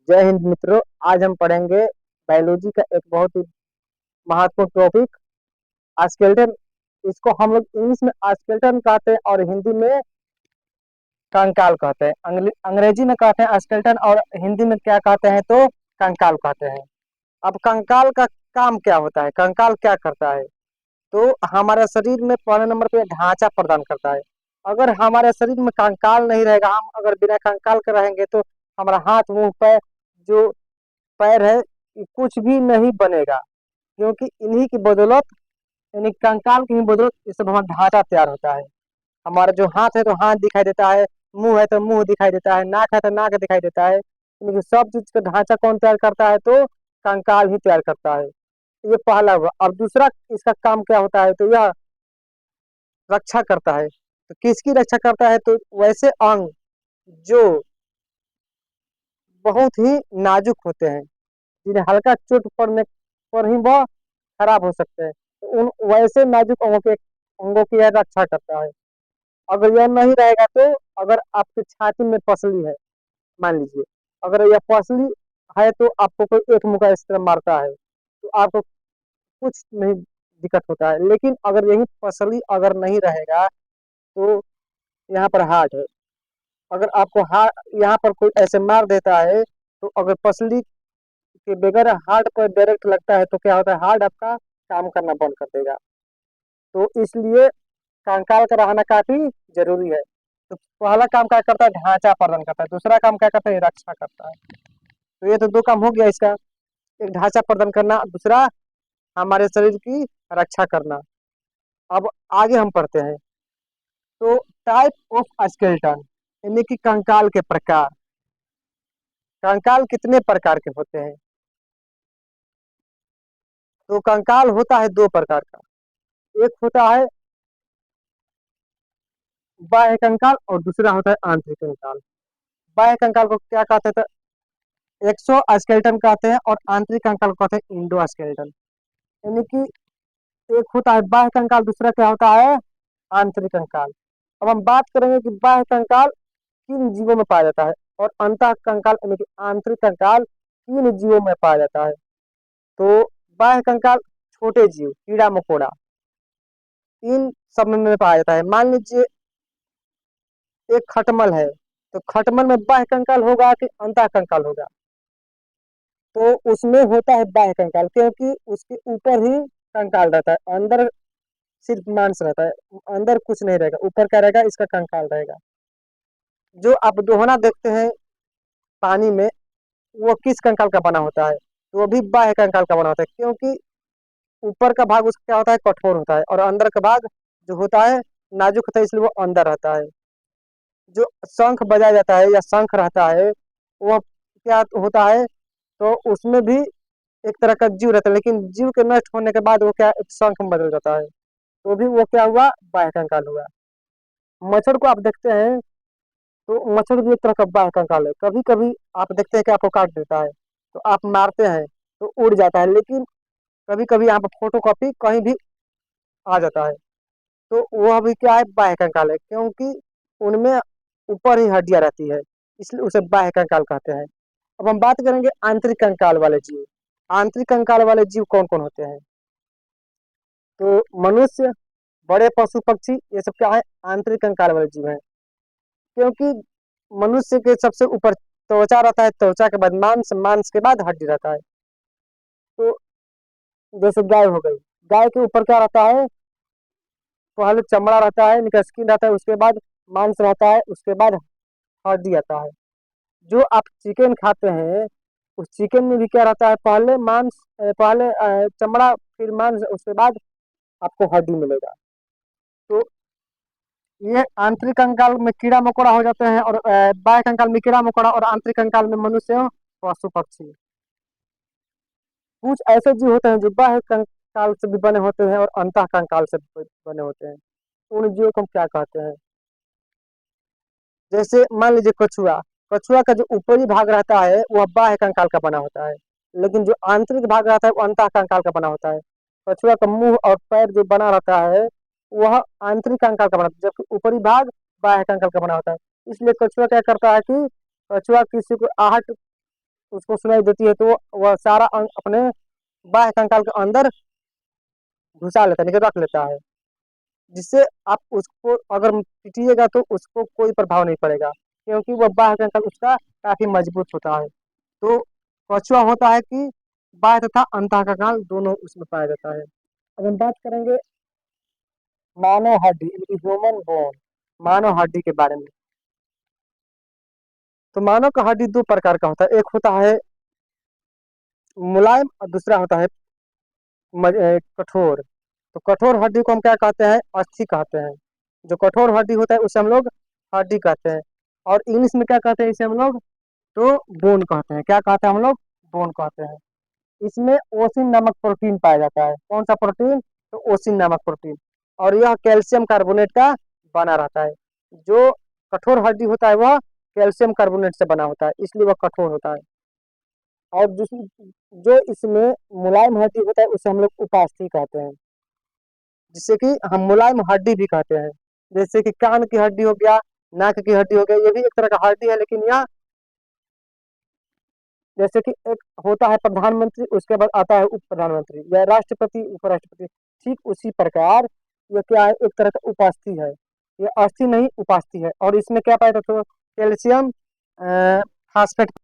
जय हिंद मित्रों। आज हम पढ़ेंगे बायोलॉजी का एक बहुत ही महत्वपूर्ण टॉपिक स्केलेटन। इसको हम लोग इंग्लिश में स्केलेटन कहते हैं और हिंदी में कंकाल कहते हैं। अंग्रेजी में कहते हैं स्केलेटन और हिंदी में क्या कहते हैं तो कंकाल कहते हैं। अब कंकाल का काम क्या होता है, कंकाल क्या करता है? तो हमारे शरीर में पहले नंबर पे ढांचा प्रदान करता है। अगर हमारे शरीर में कंकाल नहीं रहेगा, हम अगर बिना कंकाल के रहेंगे तो हमारा हाथ मुंह पैर जो पैर है ये कुछ भी नहीं बनेगा, क्योंकि इन्हीं की बदौलत यानी कंकाल की ही बदौलत ये सब हमारा ढांचा तैयार होता है। हमारा जो हाथ है तो हाथ दिखाई देता है, मुंह है तो मुंह दिखाई देता है, नाक है तो नाक दिखाई देता है। लेकिन सब चीज का ढांचा कौन तैयार करता है तो कंकाल ही तैयार करता है। ये पहला हुआ। अब दूसरा इसका काम क्या होता है तो यह रक्षा करता है। तो किसकी रक्षा करता है तो वैसे अंग जो बहुत ही नाजुक होते हैं, जिन्हें हल्का चोट पड़ने पर ही वह खराब हो सकते हैं, तो उन वैसे नाजुक अंगों की यह रक्षा करता है। अगर यह नहीं रहेगा तो अगर आपकी छाती में पसली है, मान लीजिए अगर यह पसली है तो आपको कोई एक मुक्का इस तरह मारता है तो आपको कुछ नहीं दिक्कत होता है। लेकिन अगर यही पसली अगर नहीं रहेगा तो यहाँ पर हार्ट है, अगर आपको हार्ट यहाँ पर कोई ऐसे मार देता है तो अगर पसली के बगैर हार्ट पर डायरेक्ट लगता है तो क्या होता है, हार्ट आपका काम करना बंद कर देगा। तो इसलिए कंकाल का रहना काफी जरूरी है। तो पहला काम क्या करता है, ढांचा प्रदान करता है। दूसरा काम क्या करता है, रक्षा करता है। तो ये तो दो काम हो गया इसका, एक ढांचा प्रदान करना, दूसरा हमारे शरीर की रक्षा करना। अब आगे हम पढ़ते हैं। तो टाइप ऑफ स्केलेटन यानी कि कंकाल के प्रकार। कंकाल कितने प्रकार के होते हैं? तो कंकाल होता है दो प्रकार का। एक होता है बाह्य कंकाल और दूसरा होता है आंतरिक कंकाल। बाह्य कंकाल को क्या कहते हैं तो एक्सो स्केलेटन कहते हैं और आंतरिक कंकाल को कहते हैं इंडो स्केलेटन। यानी कि एक होता है बाह्य कंकाल, दूसरा क्या होता है आंतरिक कंकाल। अब हम बात करेंगे कि बाह्य कंकाल किन जीवों में पाया जाता है और अंतः कंकाल यानी कि आंतरिक कंकाल किन जीवों में पाया जाता है। तो बाह्य कंकाल छोटे जीव, कीड़ा मकोड़ा, इन सब में पाया जाता है। मान लीजिए एक खटमल है, तो खटमल में बाह्य कंकाल होगा कि अंतः कंकाल होगा? तो उसमें होता है बाह्य कंकाल, क्योंकि उसके ऊपर ही कंकाल रहता है, अंदर सिर्फ मांस रहता है, अंदर कुछ नहीं रहेगा। ऊपर क्या रहेगा, इसका कंकाल रहेगा। जो आप दोहना देखते हैं पानी में, वो किस कंकाल का बना होता है? तो वो भी बाह्य कंकाल का बना होता है, क्योंकि ऊपर का भाग उसका क्या होता है, कठोर होता है, और अंदर का भाग जो होता है नाजुक होता है, इसलिए वो अंदर रहता है। जो शंख बजाया जाता है या शंख रहता है, वो क्या होता है तो उसमें भी एक तरह का जीव रहता है, लेकिन जीव के नष्ट होने के बाद वो क्या एक शंख में बदल जाता है, तो भी वो क्या हुआ, बाह्य कंकाल हुआ। मच्छर को आप देखते हैं तो मच्छर भी एक तरह का बाह्य कंकाल है। कभी कभी आप देखते हैं कि आपको काट देता है तो आप मारते हैं तो उड़ जाता है, लेकिन कभी कभी यहाँ पर फोटो कॉपी कहीं भी आ जाता है, तो वह भी क्या है, बाह्य कंकाल है, क्योंकि उनमें ऊपर ही हड्डियां रहती है, इसलिए उसे बाह्य कंकाल कहते हैं। अब हम बात करेंगे आंतरिक कंकाल वाले जीव। आंतरिक कंकाल वाले जीव कौन कौन होते हैं? तो मनुष्य, बड़े पशु पक्षी, ये सब क्या है, आंतरिक कंकाल वाले जीव हैं। क्योंकि मनुष्य के सबसे ऊपर त्वचा रहता है, त्वचा के बाद मांस, मांस के बाद हड्डी रहता है। तो जैसे गाय हो गई, गाय के ऊपर क्या रहता है, पहले चमड़ा रहता है, इनका स्किन रहता है, उसके बाद मांस रहता है, उसके बाद हड्डी आता है। जो आप चिकन खाते हैं, उस चिकन में भी क्या रहता है, पहले मांस, पहले चमड़ा, फिर मांस, उसके बाद आपको हड्डी मिलेगा। तो ये आंतरिक कंकाल में कीड़ा मकोड़ा हो जाते हैं, और बाह्य कंकाल में कीड़ा मकोड़ा, और आंतरिक कंकाल में मनुष्य, पशु पक्षी। कुछ ऐसे जीव होते हैं जो बाह्य कंकाल से भी बने होते हैं और अंतः कंकाल से भी बने होते हैं। उन जीवों को हम क्या कहते हैं? जैसे मान लीजिए कछुआ। कछुआ का जो ऊपरी भाग रहता है वह बाह्य कंकाल का बना होता है, लेकिन जो आंतरिक भाग रहता है वो अंतः कंकाल का बना होता है। कछुआ का मुंह और पैर जो बना रहता है वह आंतरिक कंकाल का बना होता है, जबकि ऊपरी भाग बाह्य कंकाल का बना होता है। इसलिए कछुआ क्या करता है कि कछुआ किसी को आहट उसको सुनाई देती है तो वह सारा अंग अपने बाह्य कंकाल के अंदर घुसा लेता है, लेके रख लेता है, जिससे आप उसको अगर पीटिएगा तो उसको कोई प्रभाव नहीं पड़ेगा, क्योंकि वह बाह्य कंकाल उसका काफी मजबूत होता है। तो कछुआ होता है कि बाह्य तथा अंतः कंकाल दोनों उसमें पाया जाता है। अब हम बात करेंगे मानव हड्डी यानी ह्यूमन बोन, मानव हड्डी के बारे में। तो मानव का हड्डी दो प्रकार का होता है, एक होता है मुलायम और दूसरा होता है कठोर। तो कठोर हड्डी को हम क्या कहते हैं? अस्थि कहते हैं। जो कठोर हड्डी होता है उसे हम लोग हड्डी कहते हैं, और इंग्लिश में क्या कहते हैं इसे हम लोग? तो बोन कहते हैं। क्या कहते हैं हम लोग? बोन कहते हैं। इसमें ओसिन नामक प्रोटीन पाया जाता है। कौन सा प्रोटीन? तो ओसिन नामक प्रोटीन। और यह कैल्शियम कार्बोनेट का बना रहता है। जो कठोर हड्डी होता है वह कैल्शियम कार्बोनेट से बना होता है, इसलिए वह कठोर होता है। और जो इसमें मुलायम हड्डी होता है उसे हम लोग उपास्थि कहते हैं, जिससे कि हम मुलायम हड्डी भी कहते हैं। जैसे कि कान की हड्डी हो गया, नाक की हड्डी हो गया, ये भी एक तरह का हड्डी है, लेकिन यह जैसे कि एक होता है प्रधानमंत्री, उसके बाद आता है उप प्रधानमंत्री या राष्ट्रपति, उपराष्ट्रपति, ठीक उसी प्रकार ये क्या है? एक तरह का उपास्थि है। ये अस्थि नहीं उपास्थि है। और इसमें क्या पाया जाता है? तो कैल्शियम फास्फेट